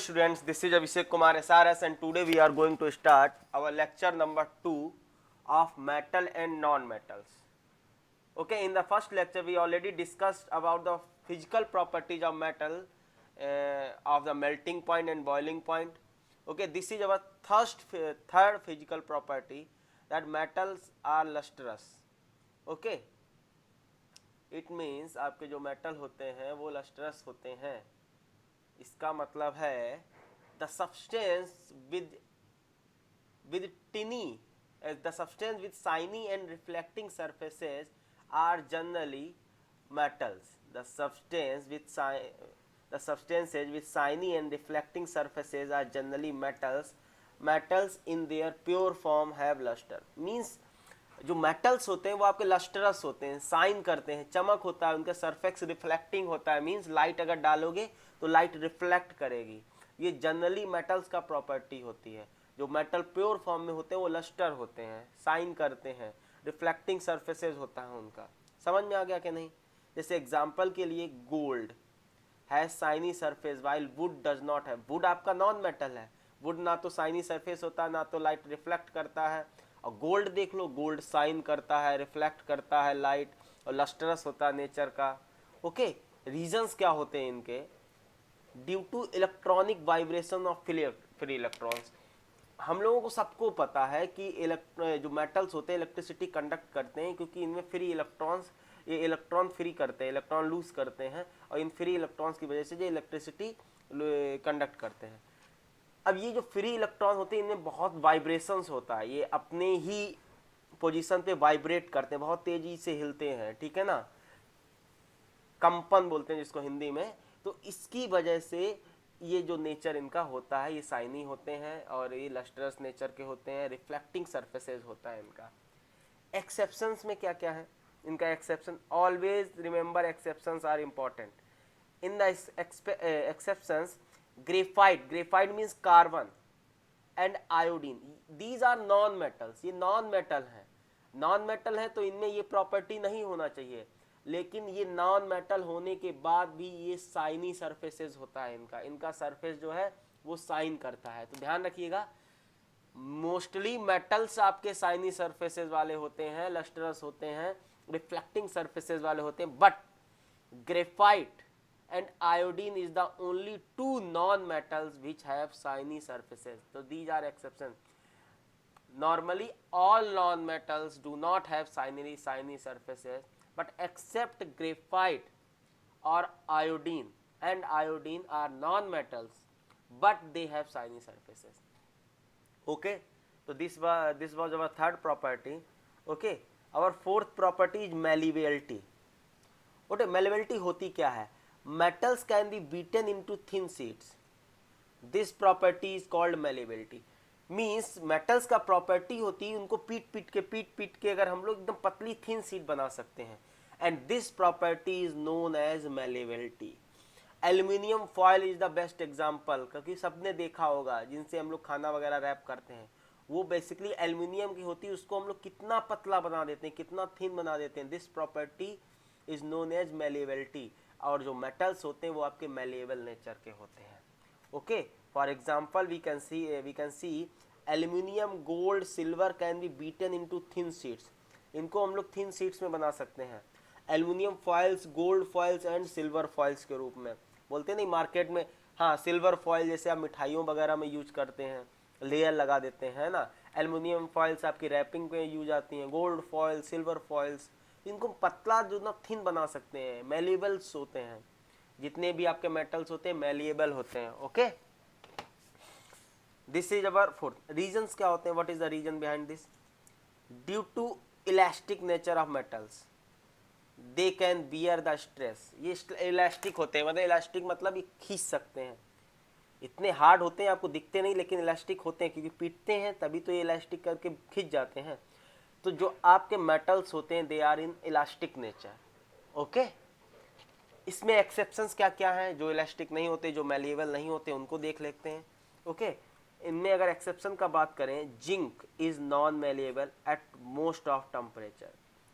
students, this is Abhishek Kumar SRS and today we are going to start our lecture number 2 of metal and non-metals. Okay, in the first lecture we already discussed about the physical properties of metal, of the melting point and boiling point. Okay, this is our third physical property, that metals are lustrous. Okay, it means आपके जो metal होते हैं वो lustrous होते हैं. इसका मतलब है the substance with tiny, the substance with shiny and reflecting surfaces are generally metals. The substances with shiny and reflecting surfaces are generally metals. Metals in their pure form have luster. Means जो metals होते हैं वो आपके lustrous होते हैं, sign करते हैं, चमक होता है, उनका सरफेक्स रिफ्लेक्टिंग होता है. मींस लाइट अगर डालोगे तो लाइट रिफ्लेक्ट करेगी. ये जनरली मेटल्स का प्रॉपर्टी होती है. जो मेटल प्योर फॉर्म में होते हैं वो लस्टर होते हैं, साइन करते हैं, रिफ्लेक्टिंग सरफेसेस होता है उनका. समझ में आ गया कि नहीं? जैसे एग्जाम्पल के लिए gold has shiny surface while would does not have. Would आपका नॉन मेटल है. वुड ना तो शाइनी सरफेस होता है, ना तो लाइट रिफ्लेक्ट करता है. और गोल्ड देख लो, गोल्ड साइन करता है, रिफ्लेक्ट करता है लाइट, और लस्टरस होता है नेचर का. ओके, रीजंस क्या होते हैं इनके? Due to electronic vibration of free electrons. हम लोगों को सबको पता है कि जो मेटल्स होते हैं इलेक्ट्रिसिटी कंडक्ट करते हैं, क्योंकि इनमें फ्री इलेक्ट्रॉन्स, ये इलेक्ट्रॉन फ्री करते हैं, इलेक्ट्रॉन लूज करते हैं, और इन फ्री इलेक्ट्रॉन्स की वजह से ये इलेक्ट्रिसिटी कंडक्ट करते हैं. अब ये जो फ्री इलेक्ट्रॉन होते हैं इनमें बहुत वाइब्रेशंस होता है, ये अपने ही पोजीशन पे वाइब्रेट करते हैं, बहुत तेजी से हिलते हैं. ठीक है ना, कंपन बोलते हैं जिसको हिंदी में. तो इसकी वजह से ये जो नेचर इनका होता है, ये शाइनी होते हैं और ये लस्ट्रस नेचर के होते हैं, रिफ्लेक्टिंग सरफेसेस होता है इनका. एक्सेप्शंस में क्या क्या है इनका? Exception, always remember exceptions are important. In the exceptions, graphite means carbon and iodine, these are non metals. ये non metal है. non metal है तो इनमें ये प्रॉपर्टी नहीं होना चाहिए, लेकिन ये non metal होने के बाद भी ये शाइनी सरफेसेस होता है इनका. इनका सरफेस जो है वो शाइन करता है. तो ध्यान रखिएगा, मोस्टली मेटल्स आपके शाइनी सरफेसेस वाले होते हैं, लस्टरस होते हैं, रिफ्लेक्टिंग सरफेसेस वाले होते हैं. But graphite and iodine is the only two non-metals which have shiny surfaces. So these are exceptions. Normally all non-metals do not have shiny surfaces, but except graphite or iodine, and iodine are non-metals but they have shiny surfaces. Okay, so this was our third property. Okay, our fourth property is malleability. Okay, malleability होती क्या है? Metals can be beaten into thin sheets. This property is called malleability. Means metals का property होती है उनको पीट पीट के अगर हम लोग एकदम पतली thin sheet बना सकते हैं. And this property is known as malleability. Aluminium foil is the best example, क्योंकि सबने देखा होगा जिनसे हम लोग खाना वगैरह रैप करते हैं, वो बेसिकली एल्यूमिनियम की होती है. उसको हम लोग कितना पतला बना देते हैं, कितना थिन बना देते हैं. This property is known as malleability. और जो मेटल्स होते हैं वो आपके मेलेबल नेचर के होते हैं. Okay, for example we can see aluminium, gold, silver can be beaten into thin sheets. इनको हम लोग थिन शीट्स में बना सकते हैं. Aluminium foils, gold foils and silver foils के रूप में बोलते नहीं मार्केट में. हाँ, सिल्वर फॉइल जैसे आप मिठाइयों वगैरह में यूज करते हैं, लेयर लगा देते हैं ना. एल्यूमिनियम फॉइल्स आपकी रैपिंग पे यूज आती हैं. गोल्ड फॉइल, सिल्वर फॉइल्स, इनको पतला जो ना थिन बना सकते हैं. मेलेबल्स होते हैं, जितने भी आपके मेटल्स होते हैं मेलेबल होते हैं. Okay, this is our fourth. Reasons क्या होते हैं? What is the reason behind this? Due to elastic nature of metals, they can bear the stress. ये इलास्टिक होते हैं, मतलब इलास्टिक मतलब ये खींच सकते हैं. इतने हार्ड होते हैं आपको दिखते नहीं, लेकिन इलास्टिक होते हैं, क्योंकि पीटते हैं तभी तो ये इलास्टिक करके खींच जाते हैं. तो जो आपके मेटल्स होते हैं they are in elastic nature. Okay, इसमें एक्सेप्शंस क्या क्या हैं? जो इलास्टिक नहीं होते, जो मेलेबल नहीं होते, उनको देख लेते हैं. ओके, इनमें अगर एक्सेप्शन का बात करें, zinc is non malleable at most of temperature.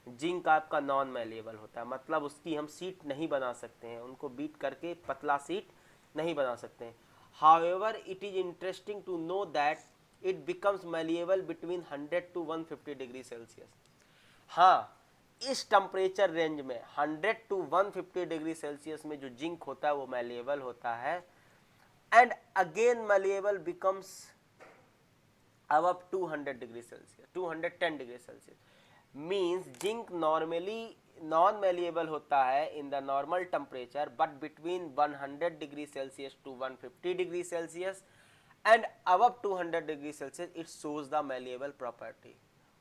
Zinc आपका नॉन मेलेबल होता है, मतलब उसकी हम सीट नहीं बना सकते हैं, उनको बीट करके पतला सीट नहीं बना सकते हैं. However, it is interesting to know that it becomes malleable between 100 to 150 degree Celsius. हाँ, इस टेम्परेचर रेंज में 100 टू 150 डिग्री सेल्सियस में जो जिंक होता है वो मैलिएबल होता है, and again malleable becomes above 200 degree Celsius, 210 degree Celsius, means zinc normally non malleable होता है in the normal temperature, but between 100 degree Celsius to 150 degree Celsius and above 200 degree Celsius it shows the malleable property.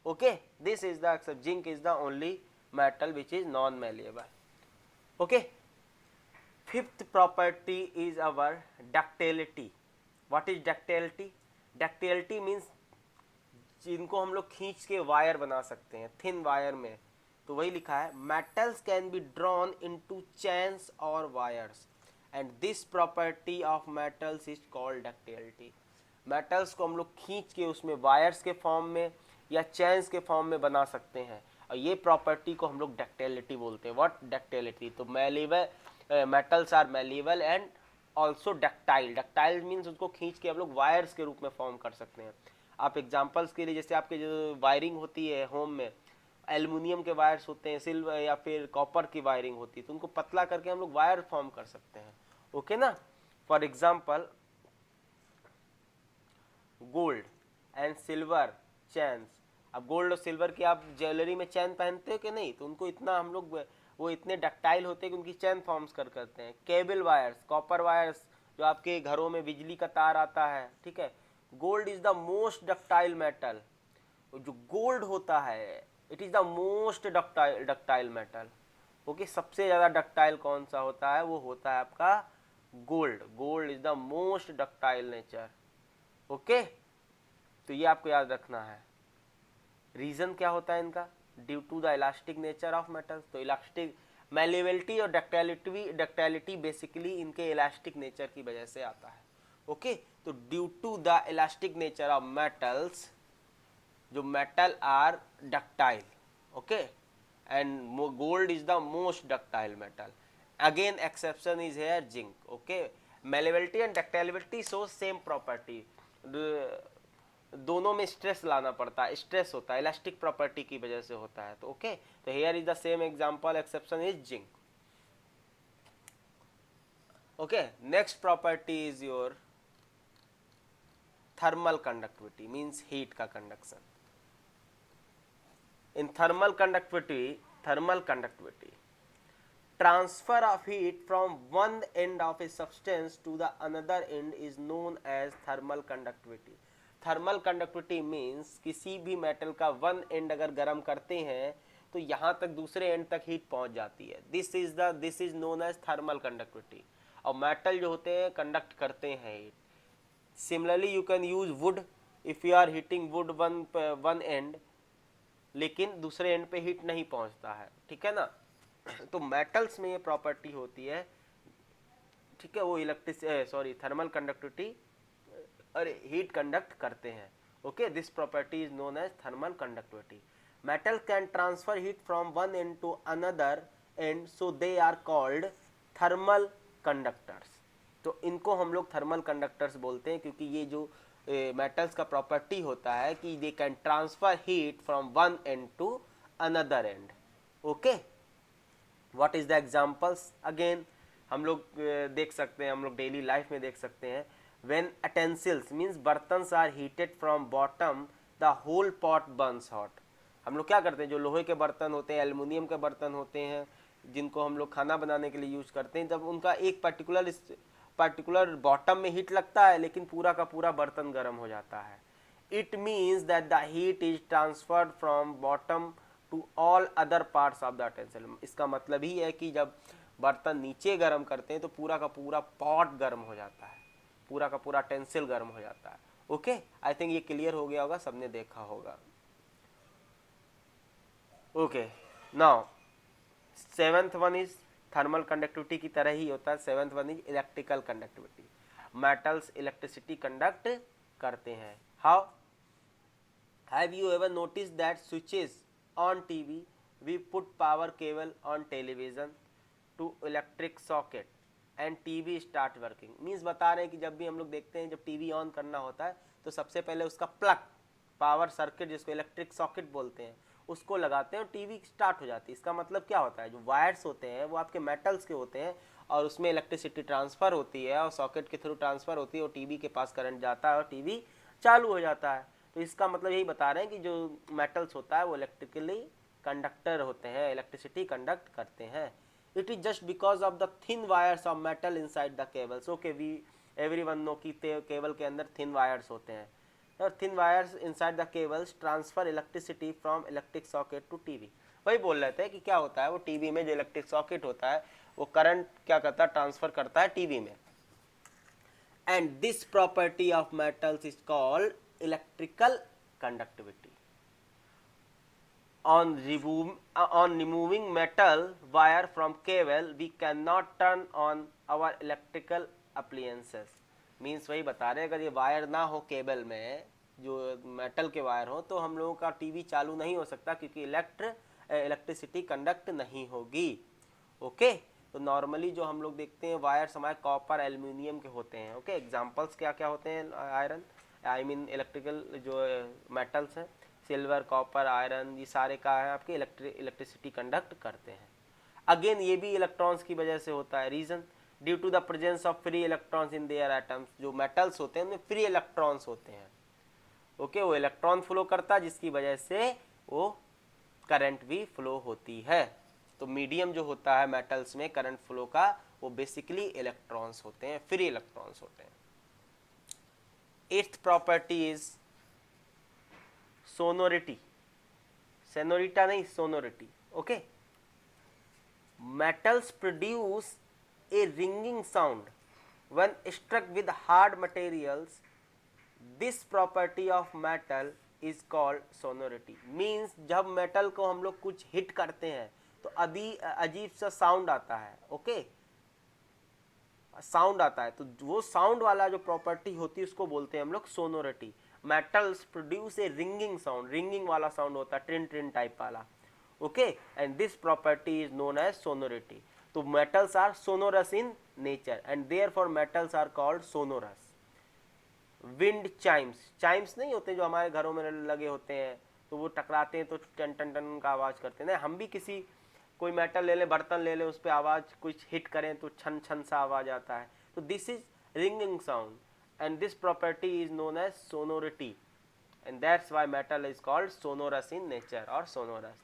Okay, this is the zinc is the only metal which is non malleable. Okay, fifth property is our ductility. What is ductility? Ductility means जिनको हम लोग खींच के wire बना सकते हैं thin wire में, तो वही लिखा है metals can be drawn into chains और wires, and this property of metals is called ductility. Metals को हम लोग खींच के उसमें वायर्स के फॉर्म में या चेन्स के फॉर्म में बना सकते हैं, और ये प्रॉपर्टी को हम लोग डक्टिलिटी बोलते हैं। What ductility? तो malleable metals are malleable and also ductile. Ductile means उसको खींच के हम लोग वायर्स के रूप में फॉर्म कर सकते हैं। आप एग्जांपल्स के लिए, जैसे आपके जो वायरिंग होती है होम में, एल्युमिनियम के वायर्स होते हैं, सिल्वर या फिर कॉपर की वायरिंग होती है, तो उनको पतला करके हम लोग वायर फॉर्म कर सकते हैं। ओके ना? For example gold and silver chains. अब गोल्ड और सिल्वर की आप ज्वेलरी में चैन पहनते हो कि नहीं? तो उनको इतना हम लोग वो इतने डक्टाइल होते हैं कि उनकी चैन फॉर्म्स करते हैं। केबल वायर्स, कॉपर वायर्स जो आपके घरों में बिजली का तार आता है, ठीक है, gold is the most ductile metal. जो गोल्ड होता है it is the most ductile metal. Okay, सबसे ज्यादा डक्टाइल कौन सा होता है? वो होता है आपका gold. Gold is the most ductile nature. Okay, तो ये आपको याद रखना है। रीजन क्या होता है इनका? Due to the elastic nature of metals. तो इलास्टिक मैलिएबिलिटी और डक्टाइलिटी बेसिकली इनके इलास्टिक नेचर की वजह से आता है। ओके, तो due to the elastic nature of metals, जो metal are ductile. Okay, and gold is the most ductile metal. Again exception is here zinc. Okay, malleability and ductility so same property, दोनों में stress लाना पड़ता है, stress होता है, elastic property की वजह से होता है। तो ओके, तो here is the same example, exception is zinc. Okay, next property is your thermal conductivity, means heat का conduction. In thermal conductivity transfer of heat from one end of a substance to the another end is known as thermal conductivity. Thermal conductivity means किसी भी metal का one and अगर गर्म करते हैं तो यहाँ तक दूसरे एंड तक हीट पहुँच जाती है। This is known as thermal conductivity. और मेटल जो होते हैं कंडक्ट करते हैं heat. Similarly you can use wood, if you are heating wood one end, लेकिन दूसरे एंड पे हीट नहीं पहुँचता है, ठीक है ना? तो मेटल्स में ये प्रॉपर्टी होती है, ठीक है, वो थर्मल कंडक्टिविटी और हीट कंडक्ट करते हैं। Okay, this property is known as thermal conductivity. Metal can transfer heat from one end to another end, so they are called thermal conductors. तो इनको हम लोग थर्मल कंडक्टर्स बोलते हैं, क्योंकि ये जो मेटल्स का प्रॉपर्टी होता है कि they can transfer heat from one end to another end. Okay, what is the examples? Again हम लोग देख सकते हैं, हम लोग डेली लाइफ में देख सकते हैं। व्हेन अटेंसिल्स मीन्स बर्तन्स are heated from bottom, the whole pot burns hot. हम लोग क्या करते हैं, जो लोहे के बर्तन होते हैं, एल्युमिनियम के बर्तन होते हैं, जिनको हम लोग खाना बनाने के लिए यूज करते हैं, जब उनका एक पर्टिकुलर बॉटम में हीट लगता है, लेकिन पूरा का पूरा बर्तन गर्म हो जाता है। It means that the heat is transferred from bottom to all other parts of the utensil. इसका मतलब ही है कि जब बर्तन नीचे गर्म करते हैं तो पूरा का पूरा पॉट गर्म हो जाता है, पूरा का पूरा टेंसिल गर्म हो जाता है। ओके, आई थिंक ये क्लियर हो गया होगा, सबने देखा होगा। Okay, now seventh one is thermal conductivity की तरह ही होता है। Seventh one is electrical conductivity. Metals electricity conduct करते हैं। How? Have you ever notice that switches on TV, we put power cable on television to electric socket, and TV start working. Means बता रहे हैं कि जब भी हम लोग देखते हैं, जब टीवी ऑन करना होता है तो सबसे पहले उसका प्लग, पावर सर्किट जिसको इलेक्ट्रिक सॉकेट बोलते हैं, उसको लगाते हैं और टीवी स्टार्ट हो जाती है। इसका मतलब क्या होता है, जो वायर्स होते हैं वो आपके मेटल्स के होते हैं और उसमें इलेक्ट्रिसिटी ट्रांसफ़र होती है और सॉकेट के थ्रू ट्रांसफ़र होती है और टीवी के पास करंट जाता है और टीवी चालू हो जाता है। तो इसका मतलब यही बता रहे हैं कि जो मेटल्स होता है वो इलेक्ट्रिकली कंडक्टर होते हैं, इलेक्ट्रिसिटी कंडक्ट करते हैं। It is just because of the thin wires of metal inside the cables. Okay, we everyone know कि केबल के अंदर थिन वायर्स होते हैं और thin wires inside the cables transfer electricity from electric socket to TV. वही बोल रहे थे कि क्या होता है, वो टीवी में जो इलेक्ट्रिक सॉकेट होता है वो करंट क्या करता है, ट्रांसफर करता है टीवी में। And this property of metals is called electrical conductivity. On removing metal wire from cable, we cannot turn on our electrical appliances. Means वही बता रहे हैं, अगर ये वायर ना हो केबल में, जो मेटल के वायर हो, तो हम लोगों का टीवी चालू नहीं हो सकता क्योंकि इलेक्ट्रिसिटी कंडक्ट नहीं होगी। ओके, तो नॉर्मली जो हम लोग देखते हैं वायर्स हमारे कॉपर एल्यूमिनियम के होते हैं। ओके, एग्जांपल्स क्या क्या होते हैं आयरन, आई मीन इलेक्ट्रिकल जो मेटल्स हैं, सिल्वर, कॉपर, आयरन, ये सारे का है आपके इलेक्ट्रिसिटी कंडक्ट करते हैं। अगेन ये भी इलेक्ट्रॉन्स की वजह से होता है। Reason, due to the presence of free electrons in their atoms. जो मेटल्स होते हैं उनमें फ्री इलेक्ट्रॉन्स होते हैं। ओके, वो इलेक्ट्रॉन फ्लो करता है जिसकी वजह से वो करंट भी फ्लो होती है। तो मीडियम जो होता है मेटल्स में करंट फ्लो का, वो बेसिकली इलेक्ट्रॉन्स होते हैं, फ्री इलेक्ट्रॉन्स होते हैं। एट्थ प्रॉपर्टी इज सोनोरिटी, सोनोरिटा नहीं, sonority. Okay, metals produce a ringing sound when struck with hard materials. This property of metal is called sonority. Means जब metal को हम लोग कुछ हिट करते हैं तो अजीब सा साउंड आता है। ओके, साउंड आता है, तो वो साउंड वाला जो प्रॉपर्टी होती है उसको बोलते हैं हम लोग sonority. Metals produce a ringing sound, ringing वाला साउंड होता है, ट्रिन ट्रिन टाइप वाला। Okay, and this property is known as sonority. तो metals are sonorous in nature and therefore metals are called sonorous. Wind chimes, chimes नहीं होते जो हमारे घरों में लगे होते हैं, तो वो टकराते हैं तो टन टन टन का आवाज़ करते हैं ना। हम भी किसी कोई मेटल ले लें, बर्तन ले लें, उस पर आवाज़ कुछ हिट करें तो छन छन सा आवाज़ आता है। तो this is ringing sound and this property is known as sonority and that's why metal is called sonorous in nature और sonorous.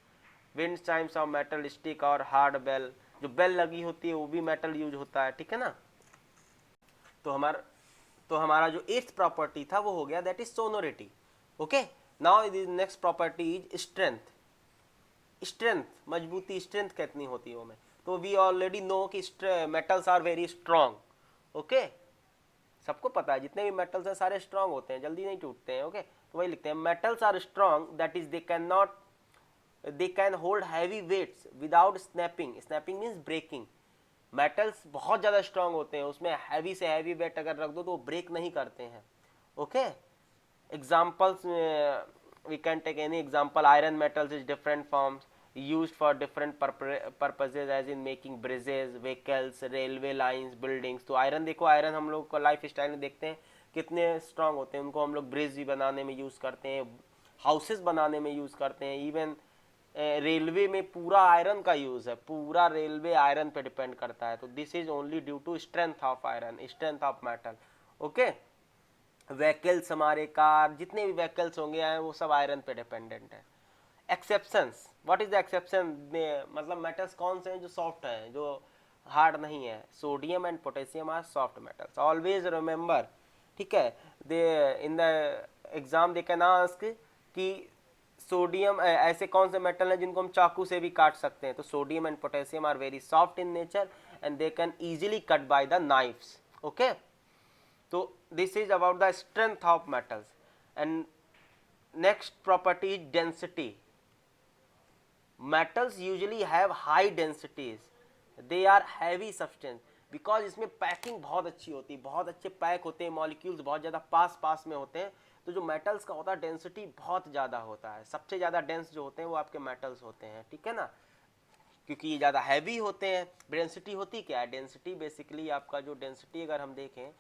Wind chimes of metal stick और हार्ड बेल, जो बेल लगी होती है वो भी मेटल यूज होता है। ठीक है ना। तो हमारा जो एट्थ प्रॉपर्टी था वो हो गया, that is sonority. Okay, now the next property is strength. Strength, मजबूती, स्ट्रेंथ कितनी होती है वो में, तो वी ऑलरेडी नो कि metals are very strong. Okay, सबको पता है जितने भी मेटल्स हैं सारे स्ट्रॉन्ग होते हैं, जल्दी नहीं टूटते हैं। ओके, तो वही लिखते हैं, metals are strong that is they can hold heavy weights without snapping. Snapping means breaking. Metals बहुत ज़्यादा स्ट्रॉन्ग होते हैं, उसमें हैवी से हैवी वेट अगर रख दो तो वो ब्रेक नहीं करते हैं। Okay, examples we can take any example. Iron metals is different forms used for different purposes as in making bridges, vehicles, railway lines, buildings. तो आयरन देखो, आयरन हम लोग को लाइफ स्टाइल में देखते हैं कितने स्ट्रांग होते हैं, उनको हम लोग ब्रिज भी बनाने में यूज़ करते हैं, हाउसेस बनाने में यूज़ करते हैं, इवन रेलवे में पूरा आयरन का यूज़ है, पूरा रेलवे आयरन पे डिपेंड करता है। तो this is only due to strength of iron, strength of metal. Okay, vehicles, हमारे कार, जितने भी व्हीकल्स होंगे हैं वो सब आयरन पे डिपेंडेंट है। Exceptions, what is the exception, मतलब मेटल्स कौन से हैं जो सॉफ्ट हैं, जो हार्ड नहीं है। Sodium and potassium are soft metals, always remember. ठीक है, they in the exam they can ask कि सोडियम, ऐसे कौन से मेटल हैं जिनको हम चाकू से भी काट सकते हैं, तो sodium and potassium are very soft in nature and they can easily cut by the knives. Okay, so this is about the strength of metals. And next property is density. Metals usually have high densities, they are heavy substance because इसमें packing बहुत अच्छी होती है, बहुत अच्छे pack होते हैं, molecules बहुत ज़्यादा पास में होते हैं। तो जो मेटल्स का होता है डेंसिटी बहुत ज़्यादा होता है, सबसे ज़्यादा डेंस जो होते हैं वो आपके मेटल्स होते हैं। ठीक है ना, क्योंकि ये ज़्यादा हैवी होते हैं। डेंसिटी होती क्या है? डेंसिटी बेसिकली आपका जो डेंसिटी अगर हम देखें,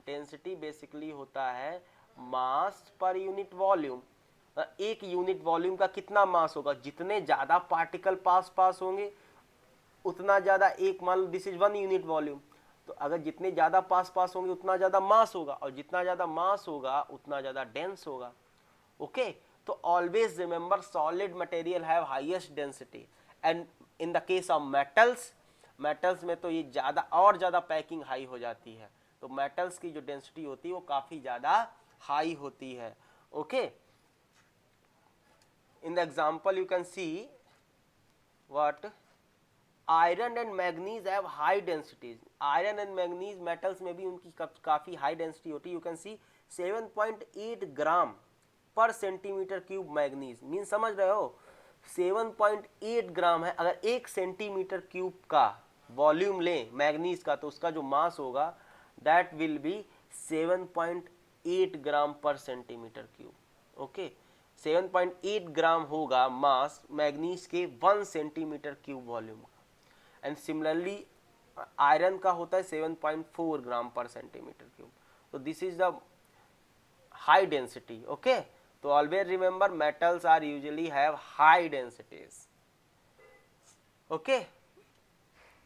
डेंसिटी बेसिकली होता है मास पर यूनिट वॉल्यूम। एक यूनिट वॉल्यूम का कितना मास होगा? जितने ज़्यादा पार्टिकल पास होंगे उतना ज़्यादा, एक मान लो दिस इज 1 यूनिट वॉल्यूम, तो अगर जितने ज़्यादा पास होंगे उतना ज़्यादा मास होगा, और जितना ज़्यादा मास होगा उतना ज़्यादा डेंस होगा। ओके, तो always remember solid material have highest density, and in the case of metals, metals में तो ये ज़्यादा और ज़्यादा पैकिंग हाई हो जाती है, तो मेटल्स की जो डेंसिटी होती है वो काफ़ी ज़्यादा हाई होती है। Okay, in the example you can see what iron and manganese have high densities. Iron and manganese metals में भी उनकी काफी हाई डेंसिटी होती है। You can see 7.8 gram per centimetre cube manganese, mean समझ रहे हो 7.8 ग्राम है। अगर 1 सेंटीमीटर क्यूब का वॉल्यूम लें मैग्नीज का, तो उसका जो मास होगा that will B 7.8 gram per centimetre cube. Okay, 7.8 ग्राम होगा मास मैग्नीज के 1 सेंटीमीटर क्यूब वॉल्यूम का। एंड सिमिलरली आयरन का होता है 7.4 ग्राम पर सेंटीमीटर क्यूब। तो this is the high density. Okay, तो always remember metals are usually have high densities. Okay,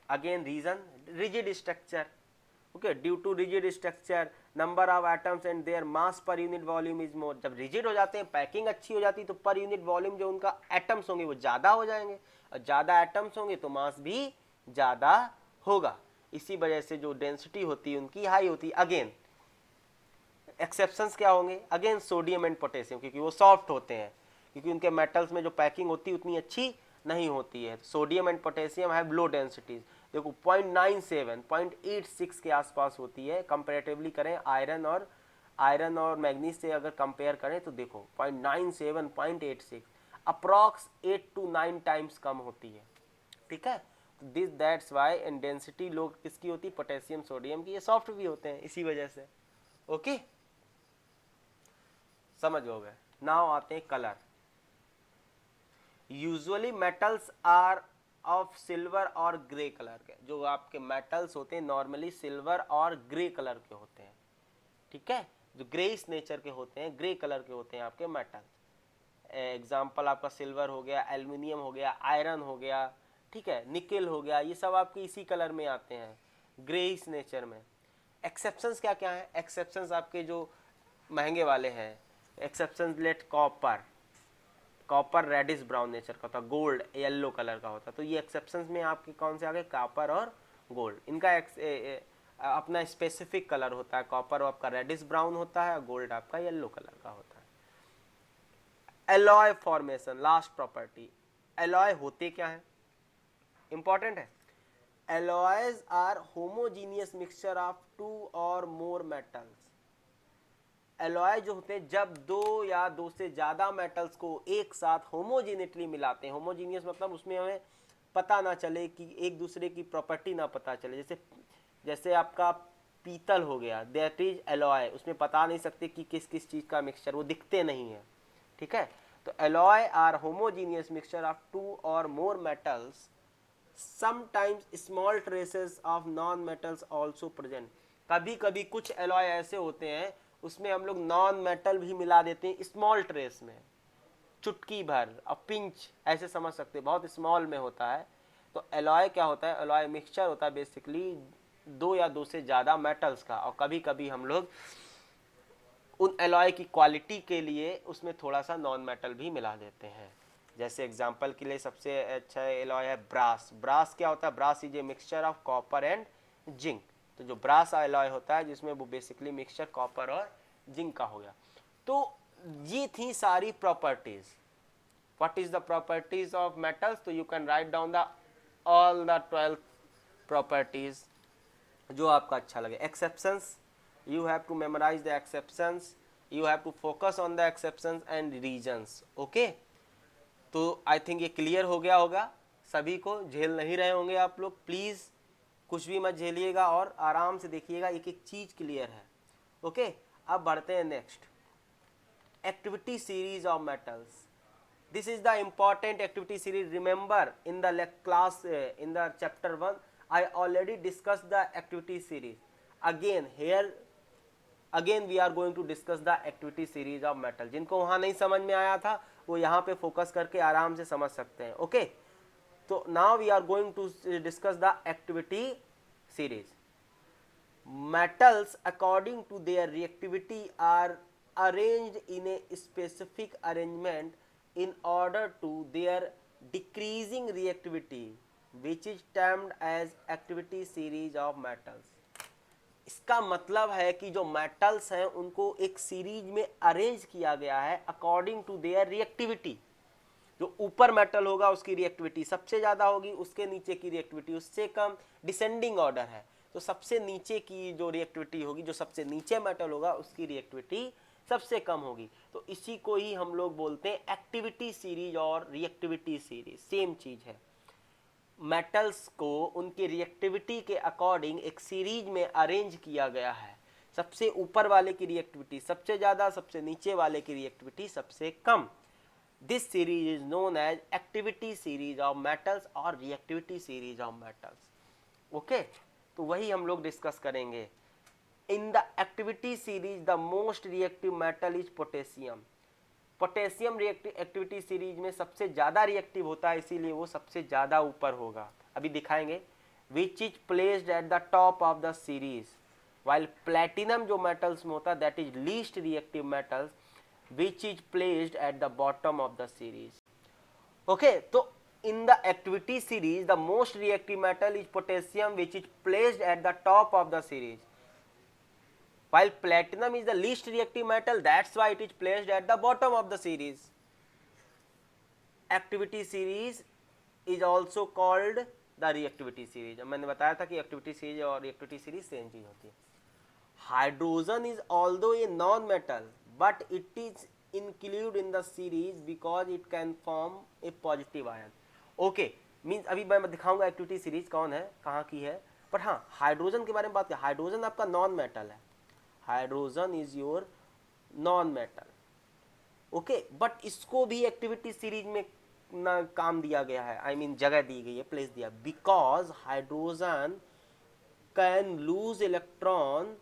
again reason rigid structure. Okay, due to rigid structure number of atoms and their mass per unit volume is more. जब rigid हो जाते हैं, packing अच्छी हो जाती है, तो पर यूनिट वॉल्यूम जो उनका एटम्स होंगे वो ज्यादा हो जाएंगे, और ज्यादा एटम्स होंगे तो मास भी ज्यादा होगा। इसी वजह से जो डेंसिटी होती है उनकी हाई होती है। अगेन एक्सेप्शंस क्या होंगे? अगेन सोडियम एंड पोटेशियम, क्योंकि वो सॉफ्ट होते हैं, क्योंकि उनके मेटल्स में जो पैकिंग होती है उतनी अच्छी नहीं होती है। Sodium and potassium have low densities. देखो 0.97 0.86 के आसपास होती है। कंपेरेटिवली करें आयरन और मैग्नीज से अगर कंपेयर करें तो देखो 0.97 0.86 अप्रॉक्स 8 to 9 टाइम्स कम होती है। ठीक है, this that's why and density लो किसकी होती है? पोटेशियम सोडियम की। ये सॉफ्ट भी होते हैं इसी वजह से। ओके, समझ हो गए। नाउ आते हैं colour. Usually metals are of silver और ग्रे कलर के। जो आपके मेटल्स होते हैं नॉर्मली सिल्वर और ग्रे कलर के होते हैं। ठीक है, जो ग्रेइश नेचर के होते हैं, ग्रे कलर के होते हैं आपके मेटल। एग्जाम्पल आपका सिल्वर हो गया, एल्युमिनियम हो गया, आयरन हो गया, ठीक है, निकेल हो गया, ये सब आपके इसी कलर में आते हैं, ग्रेइश नेचर में। एक्सेप्शंस क्या क्या है? एक्सेप्शंस आपके जो महंगे वाले हैं, exceptions let copper, copper reddish brown nature का होता, गोल्ड येलो कलर का होता। तो ये एक्सेप्शंस में आपके कौन से आ गए? कॉपर और गोल्ड। इनका अपना स्पेसिफिक कलर होता है। कॉपर आपका रेडिश ब्राउन होता है, गोल्ड आपका येलो कलर का होता है। Alloy formation, last property. Alloy होते क्या है? इंपॉर्टेंट है। Alloys are homogeneous mixture of 2 or more metals. Alloy जो होते हैं जब दो या दो से ज्यादा मेटल्स को एक साथ होमोजीनियसली मिलाते हैं। होमोजीनियस मतलब उसमें हमें पता ना चले कि एक दूसरे की प्रॉपर्टी ना पता चले। जैसे आपका पीतल हो गया, दैट इज एलॉय, उसमें पता नहीं सकते कि किस किस चीज का मिक्सचर, वो दिखते नहीं है। ठीक है, तो alloy are homogeneous mixture of 2 or more metals, sometimes small traces of non metals also present. कभी कभी कुछ एलॉय ऐसे होते हैं उसमें हम लोग नॉन मेटल भी मिला देते हैं स्मॉल ट्रेस में, चुटकी भर, और पिंच ऐसे समझ सकते हैं, बहुत स्मॉल में होता है। तो एलॉय क्या होता है? एलॉय मिक्सचर होता है बेसिकली दो या दो से ज़्यादा मेटल्स का, और कभी कभी हम लोग उन एलॉय की क्वालिटी के लिए उसमें थोड़ा सा नॉन मेटल भी मिला देते हैं। जैसे एग्जांपल के लिए सबसे अच्छा एलॉय है ब्रास। ब्रास क्या होता है? Brass is a mixture of copper and zinc. तो जो ब्रास एलॉय होता है जिसमें वो बेसिकली मिक्सचर कॉपर और जिंक का हो गया। तो ये थी सारी properties. What is the properties of metals? तो you can write down the all the 12 properties जो आपका अच्छा लगे। Exceptions, you have to memorize the exceptions, you have to focus on the exceptions and reasons. okay, तो I think ये clear हो गया होगा सभी को, झेल नहीं रहे होंगे आप लोग। प्लीज़ कुछ भी मत झेलिएगा और आराम से देखिएगा, एक एक चीज़ क्लियर है। ओके, अब बढ़ते हैं next, activity series of metals. This is the important activity series. Remember in the class in the chapter 1 I already discussed the activity series. Again we are going to discuss the activity series of metal. जिनको वहाँ नहीं समझ में आया था वो यहाँ पे फोकस करके आराम से समझ सकते हैं. ओके, तो now we are going to discuss the activity series. Metals according to their reactivity are arranged in a specific arrangement in order to their decreasing reactivity, which is termed as activity series of metals. इसका मतलब है कि जो metals हैं उनको एक series में arrange किया गया है अकॉर्डिंग टू देयर रिएक्टिविटी. जो ऊपर मेटल होगा उसकी रिएक्टिविटी सबसे ज़्यादा होगी, उसके नीचे की रिएक्टिविटी उससे कम. डिसेंडिंग ऑर्डर है, तो सबसे नीचे की जो रिएक्टिविटी होगी, जो सबसे नीचे मेटल होगा उसकी रिएक्टिविटी सबसे कम होगी. तो इसी को ही हम लोग बोलते हैं एक्टिविटी सीरीज और रिएक्टिविटी सीरीज. सेम चीज़ है. मेटल्स को उनके रिएक्टिविटी के अकॉर्डिंग एक सीरीज में अरेंज किया गया है. सबसे ऊपर वाले की रिएक्टिविटी सबसे ज़्यादा, सबसे नीचे वाले की रिएक्टिविटी सबसे कम. This series is known as activity series of metals और reactivity series of metals. Okay, तो वही हम लोग डिस्कस करेंगे. In the activity series, the most reactive metal is potassium. Potassium activity series में सबसे ज़्यादा रिएक्टिव होता है, इसीलिए वो सबसे ज़्यादा ऊपर होगा. अभी दिखाएंगे. Which is placed at the top of the series, while platinum जो metals में होता है that is least reactive metals, which is placed at the bottom of the series. Okay, so in the activity series the most reactive metal is potassium, which is placed at the top of the series, while platinum is the least reactive metal, that's why it is placed at the bottom of the series. Activity series is also called the reactivity series. मैंने बताया था कि activity series और reactivity series same चीज होती है. Hydrogen is although a non-metal, but it is included in the series because it can form a positive ion. Okay, means अभी मैं दिखाऊंगा एक्टिविटी सीरीज कौन है, कहाँ की है. पर हाँ, हाइड्रोजन के बारे में बात करें. हाइड्रोजन आपका नॉन मेटल है. Hydrogen is your non metal. Okay, but इसको भी एक्टिविटी सीरीज में ना काम दिया गया है, आई मीन जगह दी गई है, प्लेस दिया, because hydrogen can lose electron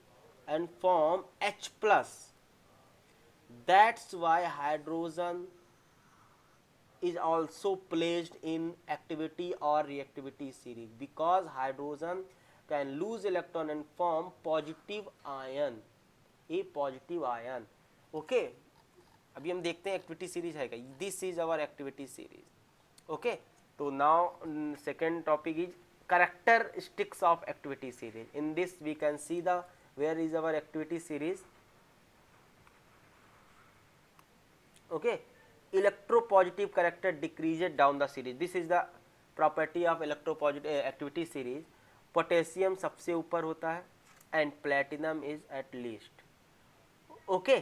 and form H plus. That's why hydrogen is also placed in activity or reactivity series, because hydrogen can lose electron and form positive ion, a positive ion. Okay, अभी हम देखते हैं activity series है क्या. This is our activity series. Okay, तो now second topic is characteristics of activity series. In this we can see the where is our activity series. Okay, electropositive character decreases down the series. This is the property of electropositive activity series. Potassium सबसे ऊपर होता है and platinum is at least. Okay,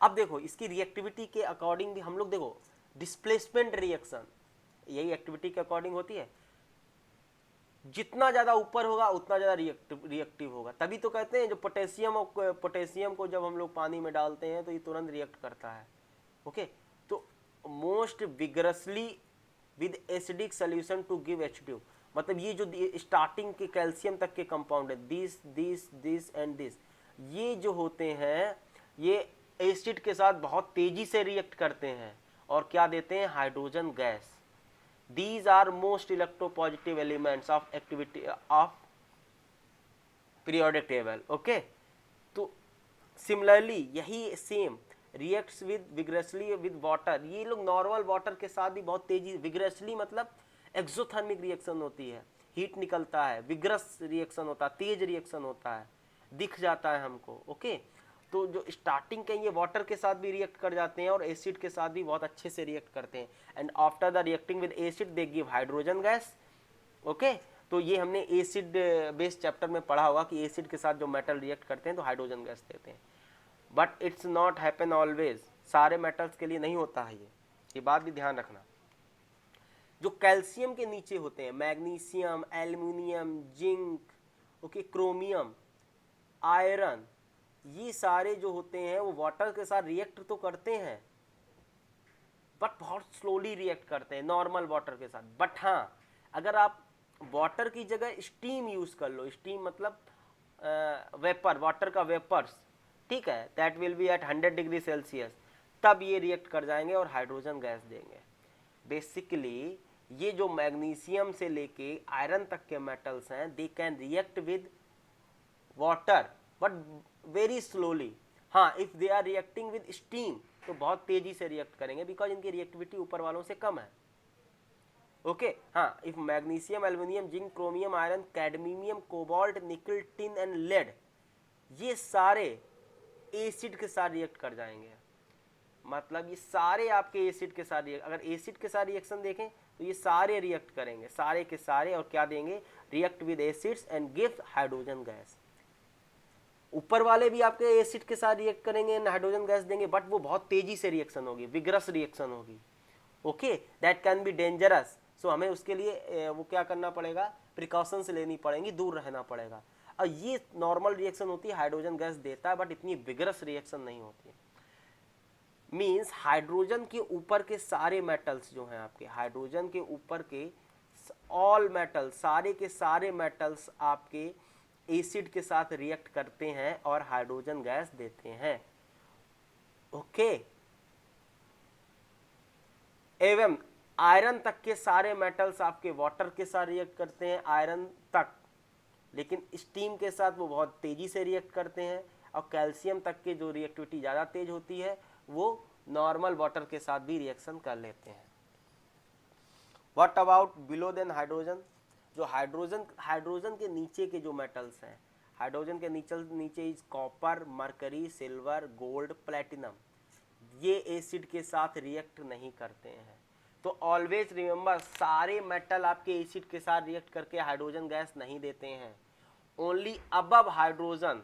अब देखो इसकी reactivity के according भी हम लोग देखो डिस्प्लेसमेंट रिएक्शन यही एक्टिविटी के अकॉर्डिंग होती है. जितना ज़्यादा ऊपर होगा उतना ज़्यादा रिएक्टिव होगा. तभी तो कहते हैं जो पोटेशियम को जब हम लोग पानी में डालते हैं तो ये तुरंत रिएक्ट करता है. ओके, तो most vigorously with acidic solution to give H2. मतलब ये जो स्टार्टिंग के कैल्शियम तक के कंपाउंड है, दिस एंड दिस, ये जो होते हैं ये एसिड के साथ बहुत तेजी से रिएक्ट करते हैं और क्या देते हैं, hydrogen gas. These are most electropositive elements of activity of periodic table. Okay, तो similarly यही same reacts with vigorously with water. ये लोग नॉर्मल वाटर के साथ भी बहुत तेजी, vigorously मतलब एक्सोथर्मिक रिएक्शन होती है, हीट निकलता है, विग्रस रिएक्शन होता है, तेज रिएक्शन होता है, दिख जाता है हमको. ओके, तो जो स्टार्टिंग के ये वाटर के साथ भी रिएक्ट कर जाते हैं और एसिड के साथ भी बहुत अच्छे से रिएक्ट करते हैं. And after the reacting with acid they give hydrogen gas. Okay, तो ये हमने एसिड बेस्ड चैप्टर में पढ़ा होगा कि एसिड के साथ जो मेटल रिएक्ट करते हैं तो हाइड्रोजन गैस देते हैं. But it's not happen always, सारे मेटल्स के लिए नहीं होता है ये बात भी ध्यान रखना. जो कैल्शियम के नीचे होते हैं, magnesium, aluminium, zinc, okay, chromium, iron, ये सारे जो होते हैं वो वाटर के साथ रिएक्ट तो करते हैं बट बहुत स्लोली रिएक्ट करते हैं नॉर्मल वाटर के साथ। बट हाँ, अगर आप वाटर की जगह स्टीम यूज कर लो, स्टीम मतलब वेपर, वाटर का वेपर्स, ठीक है, that will be at 100 degree Celsius, तब ये रिएक्ट कर जाएंगे और हाइड्रोजन गैस देंगे। बेसिकली ये जो मैग्नीशियम से लेके आयरन तक के मेटल्स हैं, they can react with water but very slowly. हाँ, if they are reacting with steam तो बहुत तेजी से रिएक्ट करेंगे, बिकॉज इनकी रिएक्टिविटी ऊपर वालों से कम है। ओके हाँ, if magnesium, aluminium, zinc, chromium, iron, cadmium, cobalt, निकल, टिन एंड लेड, ये सारे एसिड के साथ रिएक्ट कर जाएंगे। मतलब ये सारे आपके एसिड के साथ अगर एसिड के साथ रिएक्शन देखें तो ये सारे रिएक्ट करेंगे, सारे के सारे, और क्या देंगे, react with acids and give hydrogen gas. ऊपर वाले भी आपके एसिड के साथ रिएक्ट करेंगे एंड हाइड्रोजन गैस देंगे, बट वो बहुत तेजी से रिएक्शन होगी, विग्रस रिएक्शन होगी। Okay, that can be dangerous. So हमें उसके लिए वो क्या करना पड़ेगा, प्रिकॉशंस लेनी पड़ेंगी, दूर रहना पड़ेगा। और ये नॉर्मल रिएक्शन होती है, हाइड्रोजन गैस देता है, बट इतनी विग्रस रिएक्शन नहीं होती है। मीन्स हाइड्रोजन के ऊपर के सारे मेटल्स जो हैं आपके, हाइड्रोजन के ऊपर के ऑल मेटल्स, सारे के सारे मेटल्स आपके एसिड के साथ रिएक्ट करते हैं और हाइड्रोजन गैस देते हैं। ओके, एवं आयरन तक के सारे मेटल्स आपके वाटर के साथ रिएक्ट करते हैं, आयरन तक, लेकिन स्टीम के साथ वो बहुत तेजी से रिएक्ट करते हैं। और कैल्शियम तक के जो रिएक्टिविटी ज़्यादा तेज होती है वो नॉर्मल वाटर के साथ भी रिएक्शन कर लेते हैं। What about below then hydrogen? जो हाइड्रोजन के नीचे के जो मेटल्स हैं, हाइड्रोजन के नीचे is copper, mercury, silver, gold, platinum, ये एसिड के साथ रिएक्ट नहीं करते हैं। तो ऑलवेज रिमेंबर, सारे मेटल आपके एसिड के साथ रिएक्ट करके हाइड्रोजन गैस नहीं देते हैं। Only above hydrogen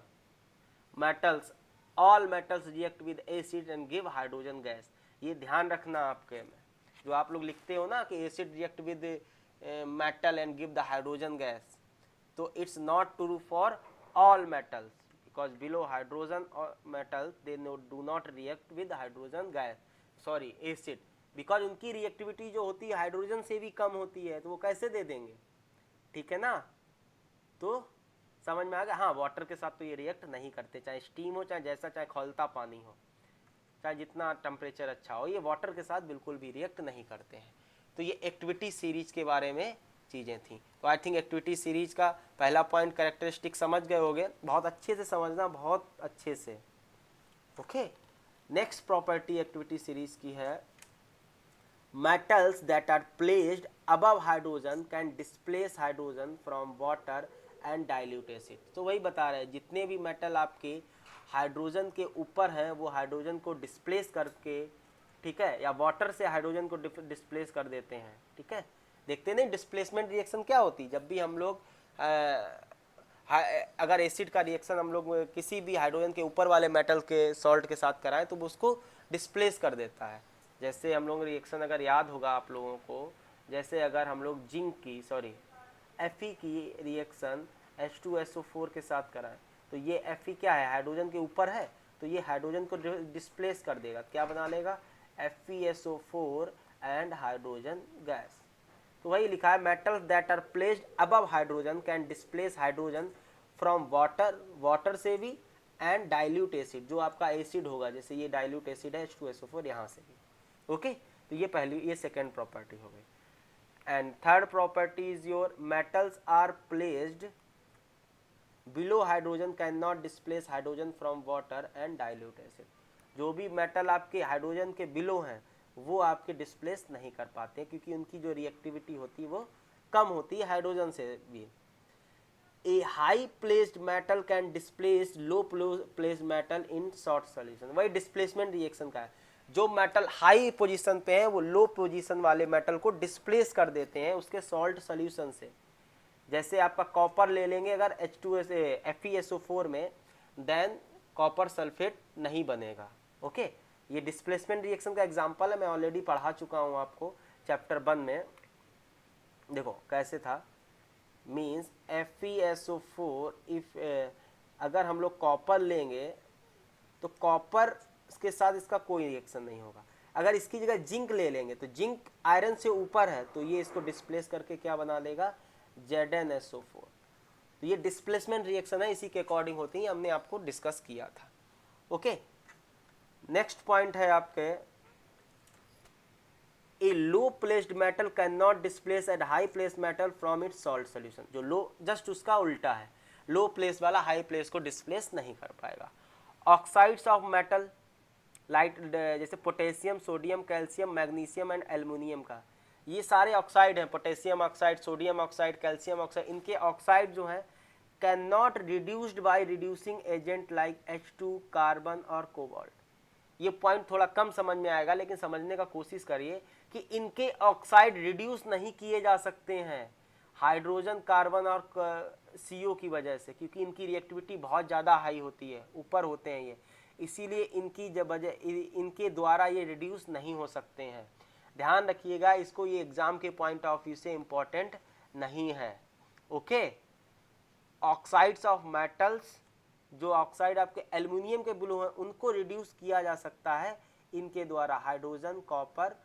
metals, all metals react with acid and give hydrogen gas. ये ध्यान रखना आपके में, जो आप लोग लिखते हो ना कि acid react with metal and give the hydrogen gas, तो it's not true for all metals, because below hydrogen or metal they do not react with hydrogen gas, sorry acid, because उनकी रिएक्टिविटी जो होती है hydrogen से भी कम होती है, तो वो कैसे दे देंगे, ठीक है ना। तो समझ में आ गया। हाँ, वाटर के साथ तो ये रिएक्ट नहीं करते, चाहे स्टीम हो, चाहे जैसा, चाहे खौलता पानी हो, चाहे जितना टेम्परेचर अच्छा हो, ये वाटर के साथ बिल्कुल भी रिएक्ट नहीं करते हैं। तो ये एक्टिविटी सीरीज के बारे में चीज़ें थी। तो आई थिंक एक्टिविटी सीरीज का पहला पॉइंट कैरेक्टरिस्टिक समझ गए होंगे, बहुत अच्छे से समझना, बहुत अच्छे से। Okay, next property activity series की है, metals that are placed above hydrogen can displace hydrogen from water and dilute acid. तो वही बता रहे हैं, जितने भी मेटल आपके हाइड्रोजन के ऊपर हैं वो हाइड्रोजन को डिस्प्लेस करके, ठीक है, या वाटर से हाइड्रोजन को डिस्प्लेस कर देते हैं। ठीक है, देखते नहीं डिस्प्लेसमेंट रिएक्शन क्या होती है, जब भी हम लोग अगर एसिड का रिएक्शन हम लोग किसी भी हाइड्रोजन के ऊपर वाले मेटल के सॉल्ट के साथ कराएं तो वो उसको डिस्प्लेस कर देता है। जैसे हम लोग रिएक्शन अगर याद होगा आप लोगों को, जैसे अगर हम लोग जिंक की, सॉरी Fe की रिएक्शन H2SO4 के साथ कराएं तो ये Fe क्या है, हाइड्रोजन के ऊपर है, तो ये हाइड्रोजन को डिस्प्लेस कर देगा, क्या बना लेगा, FeSO4 एंड हाइड्रोजन गैस। तो वही लिखा है, metals that are placed above hydrogen can displace hydrogen from water, water से भी, एंड डाइल्यूट एसिड, जो आपका एसिड होगा, जैसे ये डाइल्यूट एसिड है H2SO4, यहाँ से भी। ओके, तो ये पहली, ये सेकेंड प्रॉपर्टी हो गई। And third property is your, metals are placed below hydrogen can not displace hydrogen from water and dilute acid. जो भी मेटल आपके हाइड्रोजन के बिलो हैं वो आपके डिस्प्लेस नहीं कर पाते, क्योंकि उनकी जो रिएक्टिविटी होती है वो कम होती है हाइड्रोजन से भी। A high placed metal can displace low placed metal in salt solution. वही डिस्प्लेसमेंट रिएक्शन का है, जो मेटल हाई पोजीशन पे है वो लो पोजीशन वाले मेटल को डिस्प्लेस कर देते हैं उसके सॉल्ट सॉल्यूशन से। जैसे आपका कॉपर ले लेंगे अगर FeSO4 में, देन कॉपर सल्फेट नहीं बनेगा। ओके, ये डिस्प्लेसमेंट रिएक्शन का एग्जांपल है, मैं ऑलरेडी पढ़ा चुका हूँ आपको चैप्टर 1 में। देखो कैसे था, मीन्स FeSO4 इफ अगर हम लोग कॉपर लेंगे तो कॉपर के साथ इसका कोई रिएक्शन नहीं होगा। अगर इसकी जगह जिंक ले लेंगे तो जिंक आयरन से ऊपर है तो ये इसको डिस्प्लेस करके क्या बना लेगा, ZnSO4। तो ये डिस्प्लेसमेंट रिएक्शन है, इसी के अकॉर्डिंग होती है, हमने आपको डिस्कस किया था। ओके, नेक्स्ट पॉइंट है आपके, a low placed metal can not displace a high place metal from its salt solution. जो लो, जस्ट उसका उल्टा है, लो प्लेस वाला हाई प्लेस को डिस्प्लेस नहीं कर पाएगा। ऑक्साइड्स ऑफ मेटल लाइट, जैसे potassium, sodium, calcium, magnesium and aluminium का, ये सारे ऑक्साइड हैं, potassium oxide, sodium oxide, calcium oxide, इनके ऑक्साइड जो है can not reduced by reducing agent like H2, carbon और कोबाल्ट। ये पॉइंट थोड़ा कम समझ में आएगा, लेकिन समझने का कोशिश करिए कि इनके ऑक्साइड रिड्यूस नहीं किए जा सकते हैं हाइड्रोजन, कार्बन और CO की वजह से, क्योंकि इनकी रिएक्टिविटी बहुत ज़्यादा हाई होती है, ऊपर होते हैं ये, इसीलिए इनकी जब इनके द्वारा ये रिड्यूस नहीं हो सकते हैं। ध्यान रखिएगा इसको, ये एग्जाम के पॉइंट ऑफ व्यू से इम्पॉर्टेंट नहीं है। ओके, ऑक्साइड्स ऑफ मेटल्स, जो ऑक्साइड आपके एल्युमिनियम के ब्लू हैं उनको रिड्यूस किया जा सकता है इनके द्वारा, hydrogen, copper,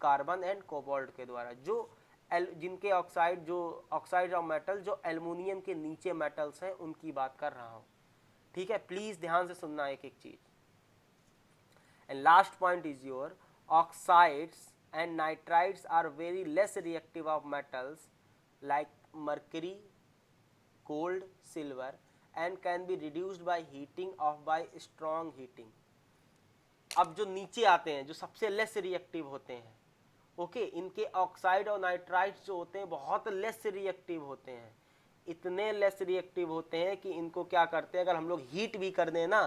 carbon and cobalt के द्वारा। जो जिनके ऑक्साइड, जो ऑक्साइड ऑफ मेटल जो एल्युमिनियम के नीचे मेटल्स हैं उनकी बात कर रहा हूँ। ठीक है, प्लीज ध्यान से सुनना एक एक चीज। And last point is your, oxides and nitrides are very less reactive of metals like mercury, gold, silver and can be reduced by heating of by strong heating. अब जो नीचे आते हैं, जो सबसे लेस रिएक्टिव होते हैं, ओके, इनके ऑक्साइड और नाइट्राइड्स जो होते हैं बहुत लेस रिएक्टिव होते हैं, इतने लेस रिएक्टिव होते हैं कि इनको क्या करते हैं, अगर हम लोग हीट भी कर दें ना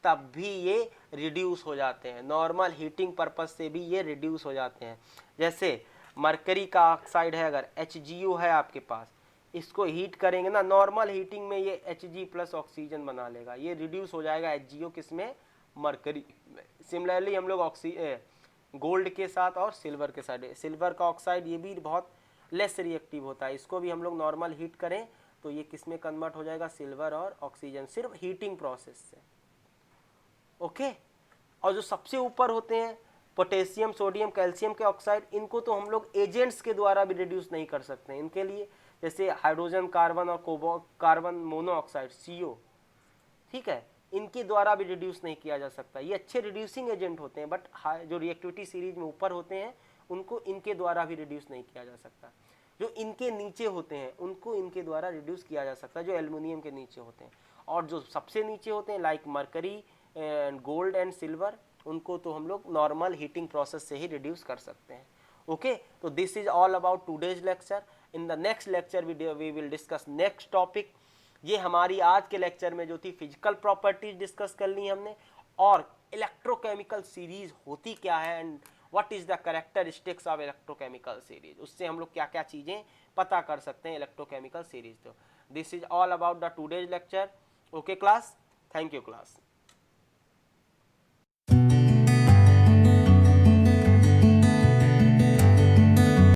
तब भी ये रिड्यूस हो जाते हैं, नॉर्मल हीटिंग पर्पज से भी ये रिड्यूस हो जाते हैं। जैसे मरकरी का ऑक्साइड है, अगर HgO है आपके पास, इसको हीट करेंगे ना, नॉर्मल हीटिंग में ये Hg प्लस ऑक्सीजन बना लेगा, ये रिड्यूस हो जाएगा HgO किसमें, मरकरी में। सिमिलरली हम लोग गोल्ड के साथ और सिल्वर के साथ, सिल्वर का ऑक्साइड ये भी बहुत लेस रिएक्टिव होता है, इसको भी हम लोग नॉर्मल हीट करें तो ये किस में कन्वर्ट हो जाएगा, सिल्वर और ऑक्सीजन, सिर्फ हीटिंग प्रोसेस से। ओके, और जो सबसे ऊपर होते हैं पोटेशियम, सोडियम, कैल्शियम के ऑक्साइड, इनको तो हम लोग एजेंट्स के द्वारा भी रिड्यूस नहीं कर सकते हैं। इनके लिए जैसे हाइड्रोजन, कार्बन और कार्बन मोनोऑक्साइड CO, ठीक है, इनके द्वारा भी रिड्यूस नहीं किया जा सकता। ये अच्छे रिड्यूसिंग एजेंट होते हैं, बट जो रिएक्टिविटी सीरीज में ऊपर होते हैं उनको इनके द्वारा भी रिड्यूस नहीं किया जा सकता। जो इनके नीचे होते हैं उनको इनके द्वारा रिड्यूस किया जा सकता है, जो एल्युमिनियम के नीचे होते हैं। और जो सबसे नीचे होते हैं like mercury and gold and silver, उनको तो हम लोग नॉर्मल हीटिंग प्रोसेस से ही रिड्यूस कर सकते हैं। ओके, तो this is all about today's lecture. In the next lecture we will discuss next topic. ये हमारी आज के लेक्चर में जो थी फिजिकल प्रॉपर्टीज डिस्कस कर ली हमने, और इलेक्ट्रोकेमिकल सीरीज होती क्या है and what is the characteristics of electrochemical series, उससे हम लोग क्या क्या चीजें पता कर सकते हैं इलेक्ट्रोकेमिकल सीरीज। तो this is all about the today's lecture. Okay class, thank you class.